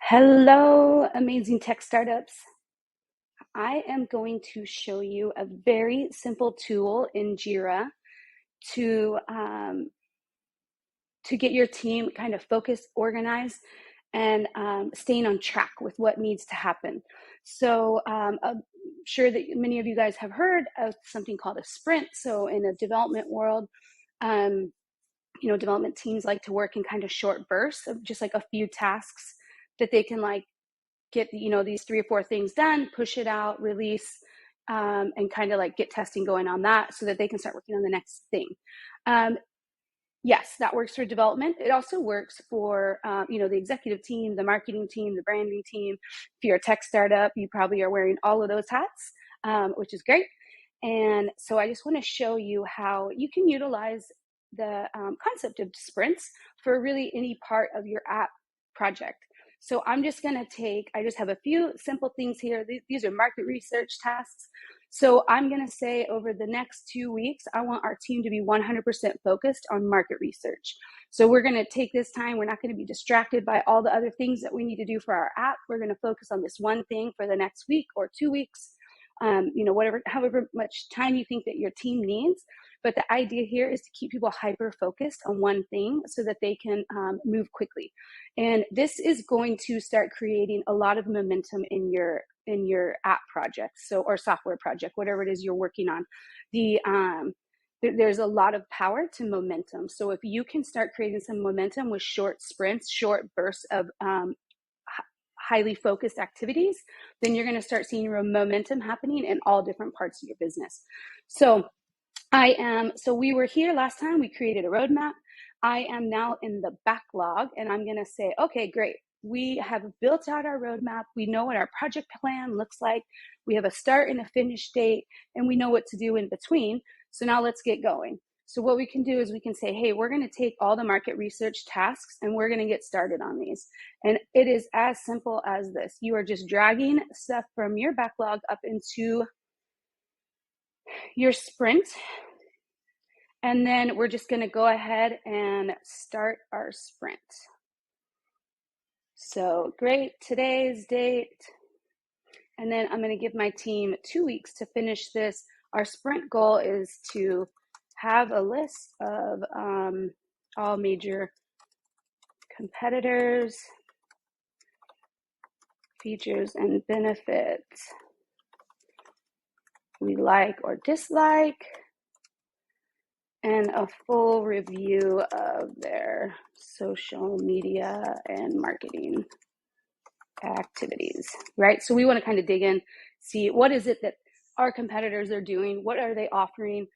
Hello, amazing tech startups. I am going to show you a very simple tool in JIRA to get your team kind of focused, organized, and staying on track with what needs to happen. So I'm sure that many of you guys have heard of something called a sprint. So in a development world, um, development teams like to work in kind of short bursts of just like a few tasks that they can like get these 3 or 4 things done, push it out, release, and kind of like get testing going on that so that they can start working on the next thing. Yes, that works for development. It also works for the executive team, the marketing team, the branding team. If you're a tech startup, you probably are wearing all of those hats, which is great. And so I just want to show you how you can utilize the concept of sprints for really any part of your app project. So I'm just going to I just have a few simple things here. These are market research tasks. So I'm going to say over the next 2 weeks, I want our team to be 100% focused on market research. So we're going to take this time. We're not going to be distracted by all the other things that we need to do for our app. We're going to focus on this one thing for the next week or 2 weeks, however much time you think that your team needs. But the idea here is to keep people hyper focused on one thing so that they can move quickly. And this is going to start creating a lot of momentum in your app project, or software project, whatever it is you're working on. There's a lot of power to momentum. So if you can start creating some momentum with short sprints, short bursts of highly focused activities, then you're going to start seeing momentum happening in all different parts of your business. So we were here last time, we created a roadmap. I am now in the backlog, and I'm going to say, okay, great. We have built out our roadmap. We know what our project plan looks like. We have a start and a finish date, and we know what to do in between. So now let's get going. So what we can do is we can say, hey, we're going to take all the market research tasks and we're going to get started on these. And it is as simple as this. You are just dragging stuff from your backlog up into your sprint. And then we're just going to go ahead and start our sprint. So great, today's date. And then I'm going to give my team 2 weeks to finish this. Our sprint goal is to have a list of all major competitors, features, and benefits we like or dislike, and a full review of their social media and marketing activities, right? So we want to kind of dig in, see what is it that our competitors are doing, what are they offering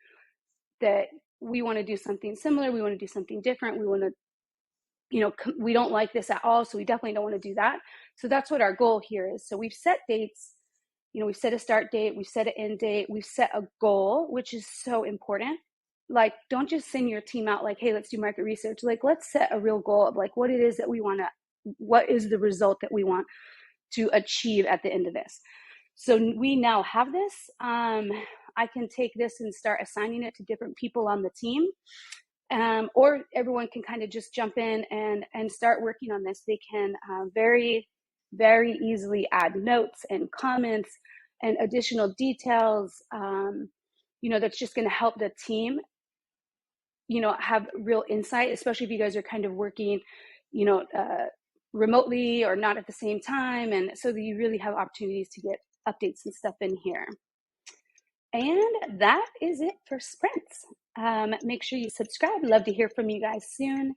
that we want to do something similar, we want to do something different, we want to, we don't like this at all, so we definitely don't want to do that. So that's what our goal here is. So we've set dates, we've set a start date, we've set an end date, we've set a goal, which is so important. Like, don't just send your team out like, hey, let's do market research. Like, let's set a real goal of like what it is that we want to, what is the result that we want to achieve at the end of this. So we now have this. I can take this and start assigning it to different people on the team. Or everyone can kind of just jump in and start working on this. They can very, very easily add notes and comments and additional details, that's just going to help the team, have real insight, especially if you guys are kind of working, remotely or not at the same time. And so that you really have opportunities to get updates and stuff in here. And that is it for sprints. Make sure you subscribe. Love to hear from you guys soon.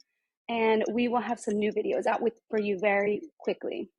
And we will have some new videos out for you very quickly.